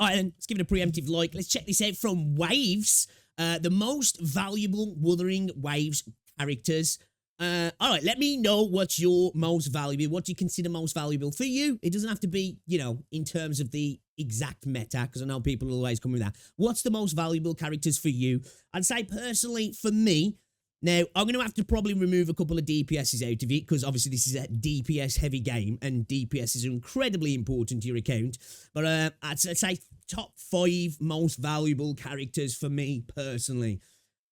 All right, then, let's give it a preemptive like. Let's check this out from Waves. The most valuable Wuthering Waves characters. All right, let me know what's your most valuable. What do you consider most valuable for you? It doesn't have to be, you know, in terms of the exact meta, because I know people will always come with that. What's the most valuable characters for you? I'd say personally, for me, now, I'm going to have to probably remove a couple of DPSs out of it, because obviously this is a DPS-heavy game, and DPS is incredibly important to your account. But I'd say top 5 most valuable characters for me, personally.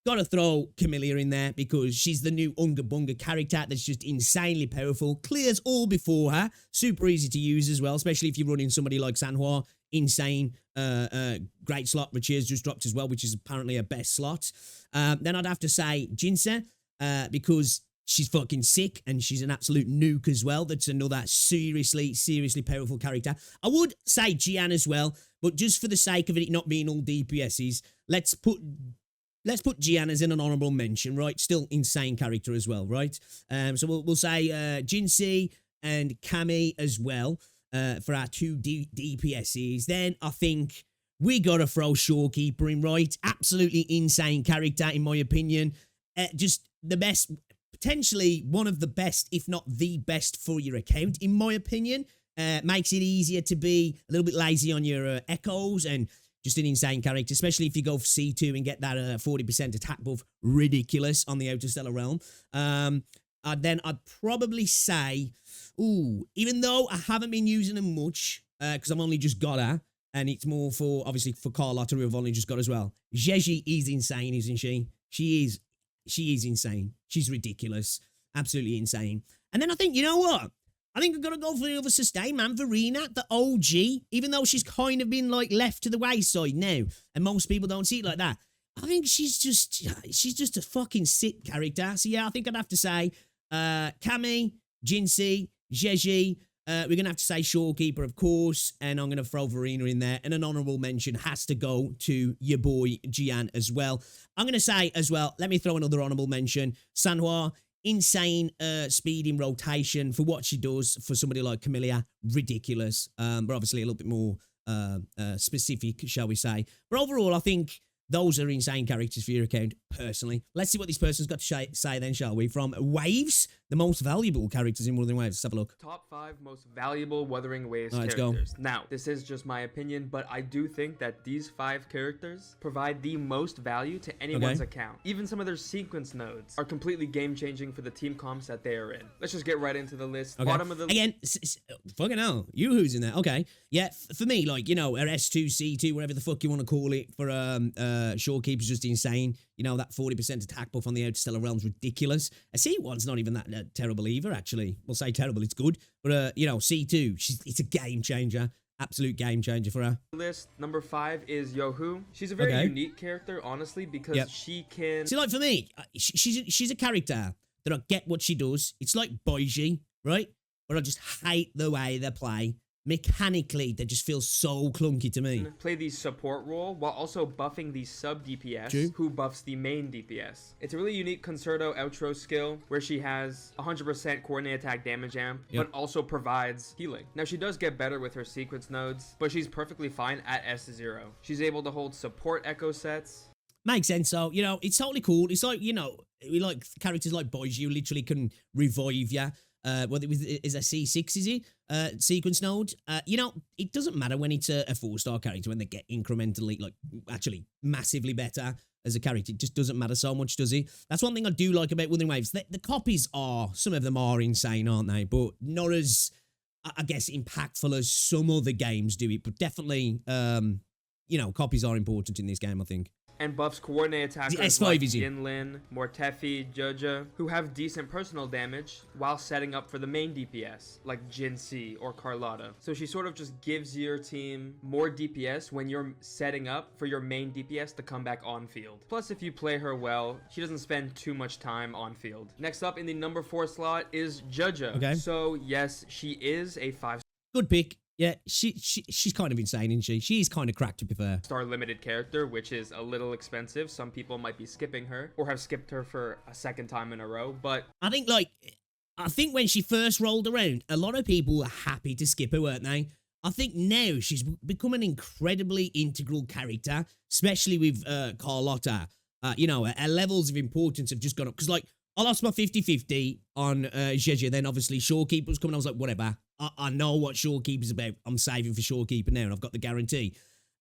Gotta throw Camellia in there, because she's the new Unga Bunga character that's just insanely powerful. Clears all before her. Super easy to use as well, especially if you're running somebody like Sanhua. Insane, great slot, which has just dropped as well, which is apparently a best slot. Then I'd have to say Jinsa, because she's fucking sick, and she's an absolute nuke as well. That's another seriously powerful character. I would say Jian as well, but just for the sake of it not being all DPSs, let's put Jian as in an honorable mention, right? Still insane character as well, right? So we'll say Jinsi and Kami as well for our 2 DPSs. Then I think we gotta throw Shorekeeper in, right? Absolutely insane character, in my opinion. Just the best, potentially one of the best, if not the best for your account, in my opinion. Makes it easier to be a little bit lazy on your echoes, and just an insane character, especially if you go for C2 and get that 40% attack buff. Ridiculous on the Outer Stellar Realm. Then I'd probably say, even though I haven't been using them much, because I've only just got her, and it's more for, obviously, for Carlotta, who I've only just got as well. Zhezhi is insane, isn't she? She is insane. She's ridiculous. Absolutely insane. And then I think, you know what? I think I've got to go for the other sustain, man. Verina, the OG, even though she's kind of been, like, left to the wayside now, and most people don't see it like that. I think she's just a fucking sick character. So, yeah, I think I'd have to say Kami, Jinsi, Zhezhi. We're going to have to say Shorekeeper, of course, and I'm going to throw Verina in there. And an honourable mention has to go to your boy, Jian, as well. I'm going to say, as well, let me throw another honourable mention. Sanhua, insane speed in rotation for what she does for somebody like Camellia. Ridiculous, but obviously a little bit more specific, shall we say. But overall, I think those are insane characters for your account, personally. Let's see what this person's got to say then, shall we? From Waves, the most valuable characters in Wuthering Waves. Let's have a look. Top 5 most valuable Wuthering Waves All right, characters. Now, this is just my opinion, but I do think that these 5 characters provide the most value to anyone's account. Even some of their sequence nodes are completely game-changing for the team comps that they are in. Let's just get right into the list. Bottom of the again, fucking hell, you who's in there? Okay, yeah, for me, like, you know, S2, C2, whatever the fuck you want to call it, for Shorekeeper's just insane. You know, that 40% attack buff on the Outer Stellar Realm's ridiculous. A C1's not even that terrible either, actually. We'll say terrible, it's good. But, you know, C2, it's a game changer. Absolute game changer for her. List number 5 is Yohu. She's a very unique character, honestly, because she can... See, like, for me, she's a character that I get what she does. It's like Boiji, right? But I just hate the way they play. Mechanically, they just feel so clunky to me. Play the support role while also buffing the sub DPS who buffs the main DPS. It's a really unique Concerto outro skill where she has 100% coordinate attack damage amp, but also provides healing. Now, she does get better with her sequence nodes, but she's perfectly fine at S0. She's able to hold support echo sets. Makes sense. So, you know, it's totally cool. It's like, you know, we like characters like Boys, you literally can revive you. Whether it is a C6, is he? Sequence node. You know, it doesn't matter when it's a 4-star character, when they get incrementally, like, actually massively better as a character. It just doesn't matter so much, does he? That's one thing I do like about Wuthering Waves. The copies are, some of them are insane, aren't they? But not as, I guess, impactful as some other games do it. But definitely, you know, copies are important in this game, I think. And buffs coordinate attackers like Yinlin, Mortefi, Zhezhi, who have decent personal damage while setting up for the main DPS, like Jinsi or Carlotta. So she sort of just gives your team more DPS when you're setting up for your main DPS to come back on field. Plus, if you play her well, she doesn't spend too much time on field. Next up in the number 4 slot is Zhezhi. Okay. So yes, she is a 5-star. Good pick. Yeah, she's kind of insane, isn't she? She's kind of cracked, to be fair. Star limited character, which is a little expensive. Some people might be skipping her or have skipped her for a second time in a row, but I think when she first rolled around, a lot of people were happy to skip her, weren't they? I think now she's become an incredibly integral character, especially with Carlotta. Her levels of importance have just gone up. Because, like, I lost my 50-50 on Zhezhi, then obviously Shorekeeper was coming. I was like, whatever. I know what Shorekeeper's about. I'm saving for Shorekeeper now, and I've got the guarantee.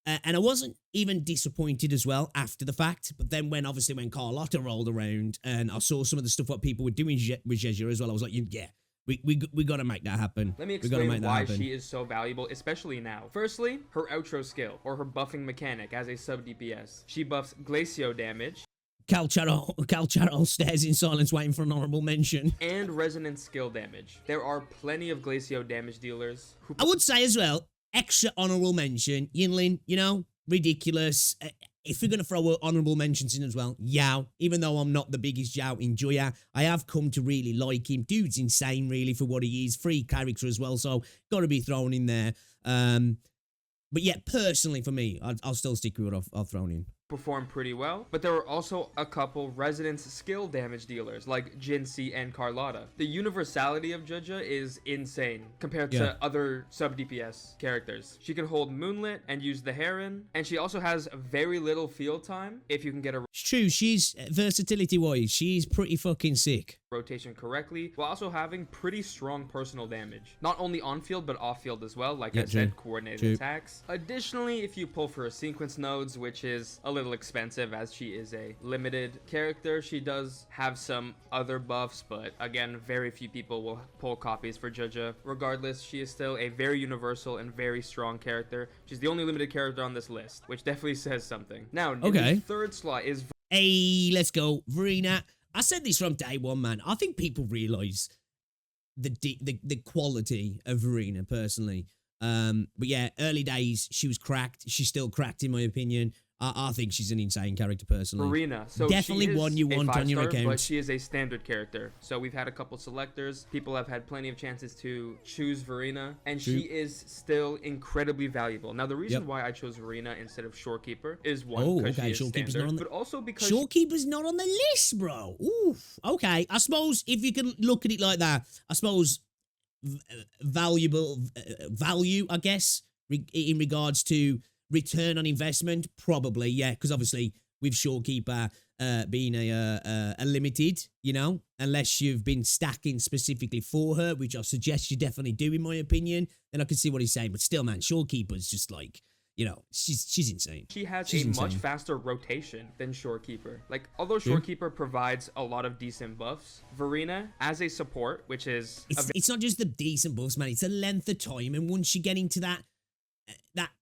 And I wasn't even disappointed as well after the fact. But then when Carlotta rolled around and I saw some of the stuff what people were doing with Zhezhi as well, I was like, yeah. We got to make that happen. Let me explain why she is so valuable, especially now. Firstly, her outro skill, or her buffing mechanic as a sub DPS. She buffs Glacio damage. Calcharo stares in silence waiting for an honorable mention. And resonance skill damage. There are plenty of Glacio damage dealers who... I would say as well, extra honorable mention, Yinlin, ridiculous. If you're going to throw honorable mentions in as well, Yao, even though I'm not the biggest Yao enjoyer, I have come to really like him. Dude's insane, really, for what he is. Free character as well, so got to be thrown in there. But yeah, personally, for me, I'll still stick with what I've thrown in. Perform pretty well, but there were also a couple resonance skill damage dealers like Zhezhi and Carlotta. The universality of Zhezhi is insane compared to other sub DPS characters. She can hold Moonlit and use the Heron, and she also has very little field time if you can get a... It's true, she's versatility wise, she's pretty fucking sick. Rotation correctly, while also having pretty strong personal damage. Not only on field, but off field as well, like I said, coordinated attacks. Additionally, if you pull for her sequence nodes, which is a little expensive as she is a limited character, she does have some other buffs, but again, very few people will pull copies for Zhezhi. Regardless, she is still a very universal and very strong character. She's the only limited character on this list, which definitely says something. Now, in the third slot is... Hey, let's go, Verina. I said this from day one, man. I think people realise the quality of Verina, personally. But yeah, early days, she was cracked. She's still cracked, in my opinion. I think she's an insane character, personally. Verina. So definitely one you want on your account. But she is a standard character. So we've had a couple selectors. People have had plenty of chances to choose Verina. And she is still incredibly valuable. Now, the reason why I chose Verina instead of Shorekeeper is one, because she is standard, but also because... Shorekeeper's not on the list, bro. Oof. Okay. I suppose if you can look at it like that, I suppose value, I guess, in regards to return on investment, probably, yeah, because obviously with Shorekeeper being a limited, unless you've been stacking specifically for her, which I suggest you definitely do, in my opinion, then I can see what he's saying. But still, man, Shorekeeper's just like, she's insane. She has a much faster rotation than Shorekeeper. Like, although Shorekeeper provides a lot of decent buffs, Verina, as a support, which is... It's not just the decent buffs, man, it's the length of time, and once you get into that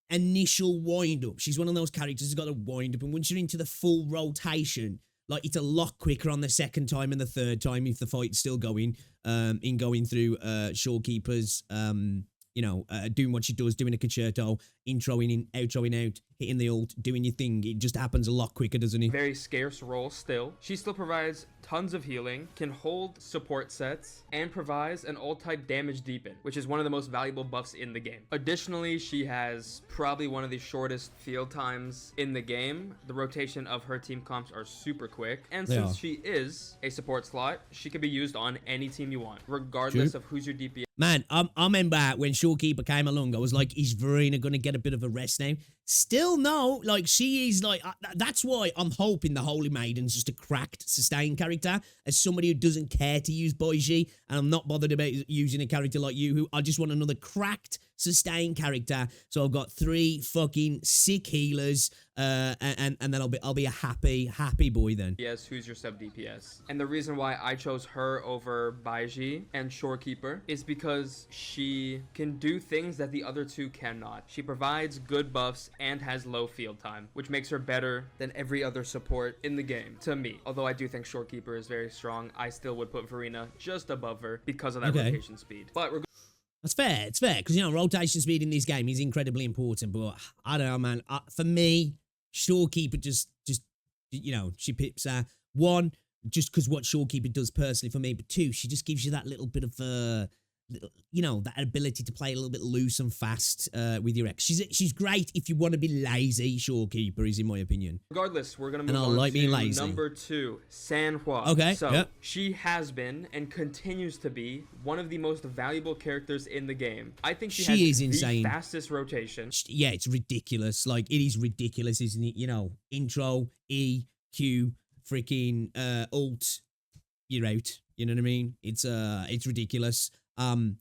initial wind-up, she's one of those characters who's got a wind-up, and once you're into the full rotation, like, it's a lot quicker on the second time and the third time if the fight's still going, in going through Shorekeeper's, doing what she does, doing a concerto, introing in, outroing out, hitting the ult, doing your thing. It just happens a lot quicker, doesn't it? Very scarce role still. She still provides tons of healing, can hold support sets, and provides an ult-type damage deepen, which is one of the most valuable buffs in the game. Additionally, she has probably one of the shortest field times in the game. The rotation of her team comps are super quick, and since she is a support slot, she can be used on any team you want, regardless of who's your DPS. Man, I remember when Shorekeeper came along, I was like, is Verina going to get a bit of a rest now? Still no, like, she is like, that's why I'm hoping the Holy Maiden's just a cracked, sustained character, as somebody who doesn't care to use Zhezhi, and I'm not bothered about using a character like you, who I just want another cracked, sustained character. So I've got 3 fucking sick healers, and then I'll be a happy boy then. Yes, who's your sub DPS? And the reason why I chose her over Zhezhi and Shorekeeper is because she can do things that the other two cannot. She provides good buffs and has low field time, which makes her better than every other support in the game, to me. Although I do think Shorekeeper is very strong, I still would put Verina just above her because of that rotation speed. But that's fair. It's fair, because, rotation speed in this game is incredibly important. But I don't know, man. For me, Shorekeeper just she pips her. 1, just because what Shorekeeper does personally for me. But 2, she just gives you that little bit of you know, that ability to play a little bit loose and fast with your ex. She's great if you want to be lazy. Shorekeeper is, in my opinion. Regardless, we're gonna move on to number 2, Sanhua. Okay. So she has been and continues to be one of the most valuable characters in the game. I think she has insane. The fastest rotation. Yeah, it's ridiculous. Like, it is ridiculous, isn't it? You know, intro, E, Q, freaking alt, you're out. You know what I mean? It's ridiculous. I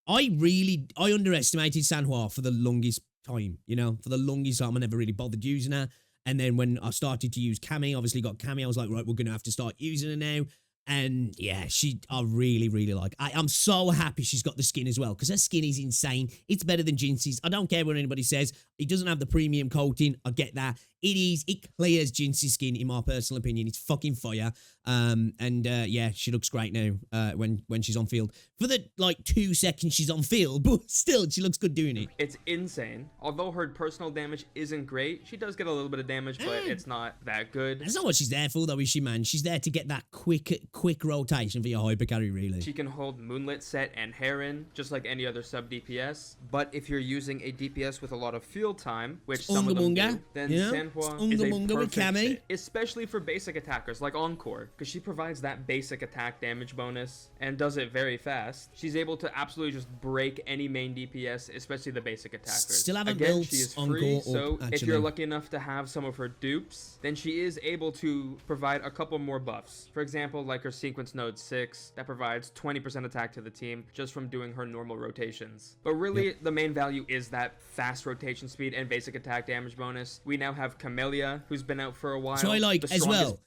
underestimated Sanhua for the longest time, you know, for the longest time. I never really bothered using her. And then when I started to use Cammy, obviously got Cammy, I was like, right, we're going to have to start using her now. And yeah, I really, really like. I'm so happy she's got the skin as well, because her skin is insane. It's better than Jinxie's. I don't care what anybody says. It doesn't have the premium coating. I get that. It clears Jinxie's skin, in my personal opinion. It's fucking fire. Yeah, she looks great now when she's on field. For the, 2 seconds she's on field, but still, she looks good doing it. It's insane. Although her personal damage isn't great, she does get a little bit of damage, but it's not that good. That's not what she's there for, though, is she, man? She's there to get that quick rotation for your hyper carry, really. She can hold Moonlit Set and Heron, just like any other sub DPS. But if you're using a DPS with a lot of field time, which some of them do, then Sanhua is a perfect fit, especially for basic attackers like Encore, because she provides that basic attack damage bonus and does it very fast. She's able to absolutely just break any main DPS, especially the basic attackers. Still haven't built she is free, so if you're lucky enough to have some of her dupes, then she is able to provide a couple more buffs. For example, like her Sequence Node 6, that provides 20% attack to the team just from doing her normal rotations. But really, the main value is that fast rotation speed and basic attack damage bonus. We now have Camellia, who's been out for a while. So I like, as well,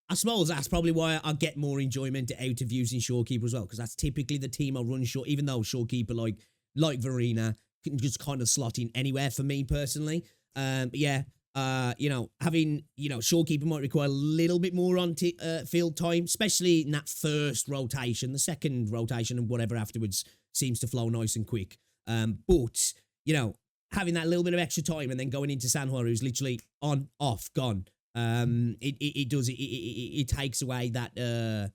I suppose that's probably why I get more enjoyment out of using Shorekeeper as well, because that's typically the team I run short, even though Shorekeeper, like Verina, can just kind of slot in anywhere for me personally. But yeah, you know, having, you know, Shorekeeper might require a little bit more on field time, especially in that first rotation. The second rotation and whatever afterwards seems to flow nice and quick. But, you know, having that little bit of extra time and then going into Sanhua, who's literally on, off, gone. It takes away that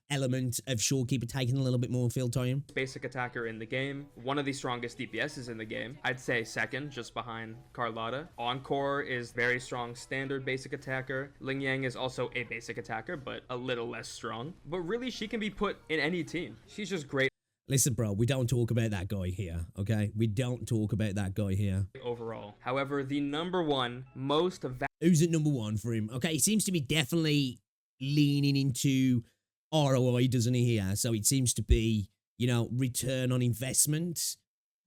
element of Shorekeeper taking a little bit more field time. Basic attacker in the game, one of the strongest DPSs in the game. I'd say second, just behind Carlotta. Encore is very strong standard basic attacker. Ling Yang is also a basic attacker, but a little less strong. But really, she can be put in any team. She's just great. Listen, bro, we don't talk about that guy here, okay? We don't talk about that guy here. Overall. However, the number one most... Who's at number one for him? Okay, he seems to be definitely leaning into ROI, doesn't he, here? So it seems to be, you know, return on investment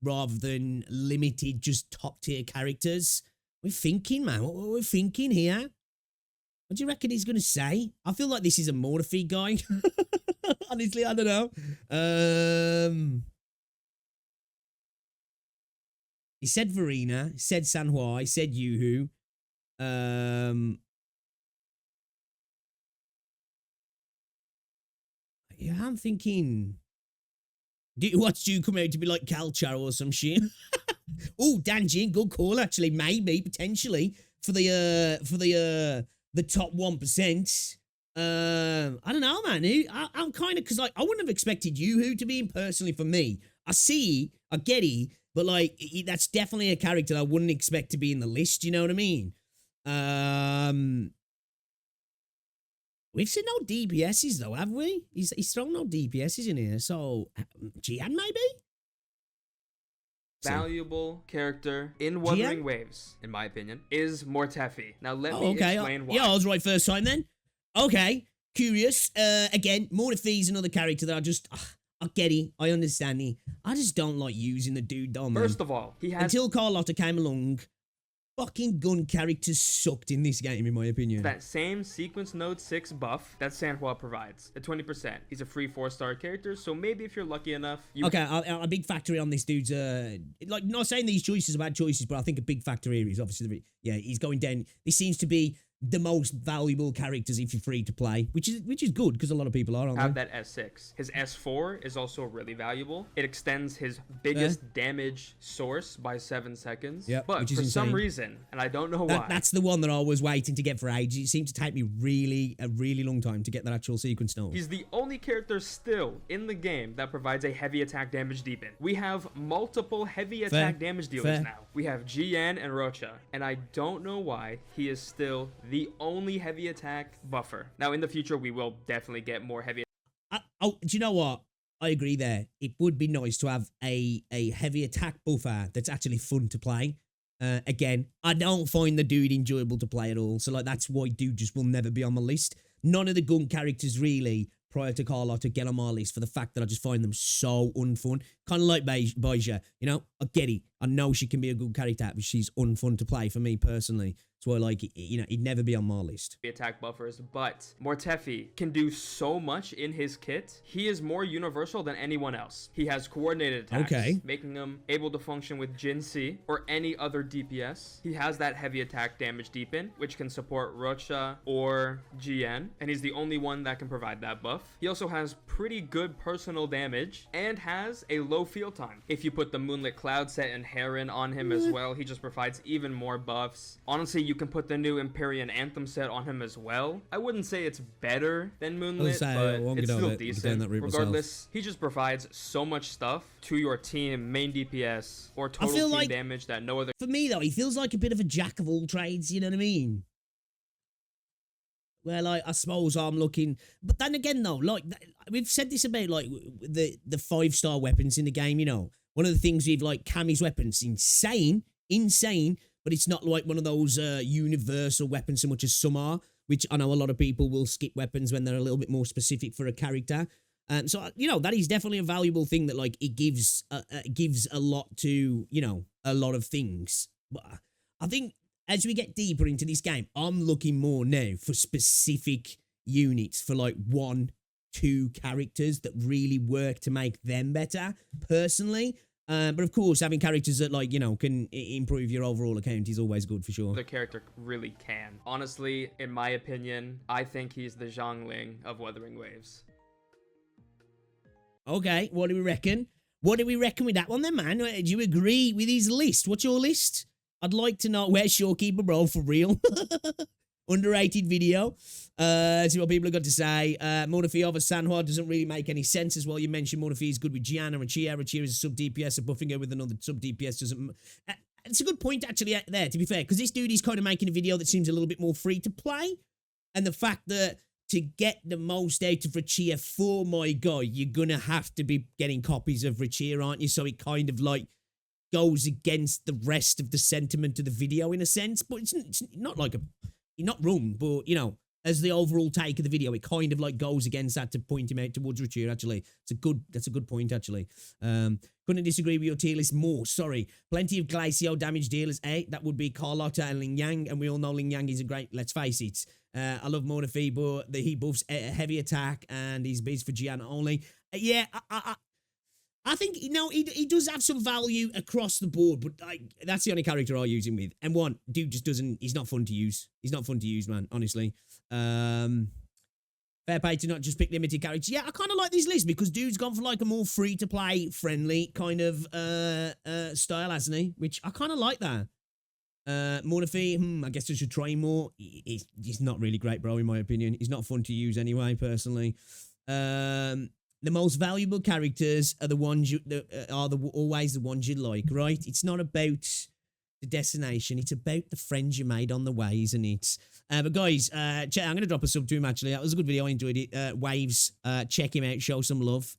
rather than limited just top-tier characters. We're thinking, man. What we're thinking here? What do you reckon he's going to say? I feel like this is a Mortefi guy. Honestly, I don't know. He said Verina. He said Sanhua. He said Yuhu. Yeah, I'm thinking... What's you come out to be like Calchar or some shit? Oh, Danjin, good call, actually. Maybe, potentially, for the top 1%. I don't know, man. I'm kind of, because I wouldn't have expected Yuhu to be in personally for me. I get it, but that's definitely a character I wouldn't expect to be in the list, you know what I mean? We've seen no DPSs though, have we? He's thrown no DPSs in here, so Jian maybe? Valuable character in Wuthering Waves, in my opinion, is Mortefi. Now let me explain why. Yeah, I was right first time then. Okay, curious. Again, Mortefi is another character that I get it. I understand it. I just don't like using the dude, though, man. First of all, he has... Until Carlotta came along, fucking gun characters sucked in this game, in my opinion. That same Sequence Node 6 buff that Sanhua provides, at 20%. He's a free 4-star character, so maybe if you're lucky enough... Okay, a big factor on this dude's... not saying these choices are bad choices, but I think a big factor here is obviously... he's going down... This seems to be the most valuable characters if you're free to play, which is good because a lot of people are, aren't Have they? that S6. His S4 is also really valuable. It extends his biggest damage source by 7 seconds. Yeah, but which is for insane. some reason, and I don't know why. That's the one that I was waiting to get for ages. It seemed to take me a really long time to get that actual sequence stone. He's the only character still in the game that provides a heavy attack damage deepen. We have multiple heavy attack damage dealers now. We have GN and Rocha, and I don't know why he is still the only heavy attack buffer. Now, in the future, we will definitely get more heavy. Do you know what? I agree there. It would be nice to have a heavy attack buffer that's actually fun to play. Again, I don't find the dude enjoyable to play at all. So, like, that's why dude just will never be on my list. None of the gun characters really, prior to Carlotta, get on my list for the fact that I just find them so unfun. Kind of like Baija, you know? I get it. I know she can be a good character, but she's unfun to play for me personally. So I like, you know, he'd never be on my list. Attack buffers, but Mortefi can do so much in his kit. He is more universal than anyone else. He has coordinated attacks, making him able to function with Jin C or any other DPS. He has that heavy attack damage deepen, which can support Rocha or GN, and he's the only one that can provide that buff. He also has pretty good personal damage and has a low field time. If you put the Moonlit Cloud set and Heron on him as well, he just provides even more buffs. Honestly, you can put the new Empyrean Anthem set on him as well. I wouldn't say it's better than Moonlit, but it's still decent. Regardless, he just provides so much stuff to your team, main DPS, or total team like, damage that no other... For me, though, he feels like a bit of a jack of all trades, you know what I mean? Well, I suppose I'm looking... But then again, though, like, we've said this about, like, the 5-star weapons in the game, you know? One of the things with, like, Cammy's weapons, insane, but it's not like one of those universal weapons so much as some are, which I know a lot of people will skip weapons when they're a little bit more specific for a character. So, you know, that is definitely a valuable thing that, like, it gives a lot to, you know, a lot of things. But I think as we get deeper into this game, I'm looking more now for specific units for, like, 1-2 characters that really work to make them better, personally. But of course, having characters that, like, you know, can improve your overall account is always good for sure. The character really can. Honestly, in my opinion, I think he's the Zhongling of Wuthering Waves. Okay, what do we reckon? What do we reckon with that one then, man? Do you agree with his list? What's your list? I'd like to know. Where's Shorekeeper, bro, for real? Underrated video. See what people have got to say. Mortefi over Sanhua doesn't really make any sense as well. You mentioned Mortefi is good with Gianna and Chia. Chia is a sub-DPS, so buffing her with another sub-DPS doesn't... It's a good point, actually, there, to be fair, because this dude is kind of making a video that seems a little bit more free to play. And the fact that to get the most out of Rachia for my guy, you're going to have to be getting copies of Rachia, aren't you? So it kind of, like, goes against the rest of the sentiment of the video in a sense. But it's not like a... You're not wrong, but, you know, as the overall take of the video, it kind of, like, goes against that to point him out towards Rachia, actually. That's a good point, actually. Couldn't disagree with your tier list more, sorry. Plenty of Glacio damage dealers, that would be Carlotta and Ling Yang, and we all know Ling Yang is a great, let's face it. I love Mortefi, but he buffs a heavy attack, and he's beats for Gianna only. Yeah, I think, you know, he does have some value across the board, but that's the only character I use him with. And one, dude just doesn't, he's not fun to use. He's not fun to use, man, honestly. Fair play to not just pick limited characters. Yeah, I kind of like this list because dude's gone for, like, a more free-to-play, friendly kind of style, hasn't he? Which I kind of like that. Mortefi, I guess I should try more. He's not really great, bro, in my opinion. He's not fun to use anyway, personally. The most valuable characters are the ones always the ones you like, right? It's not about the destination. It's about the friends you made on the way, isn't it? But guys, I'm going to drop a sub to him, actually. That was a good video. I enjoyed it. Waves, check him out. Show some love.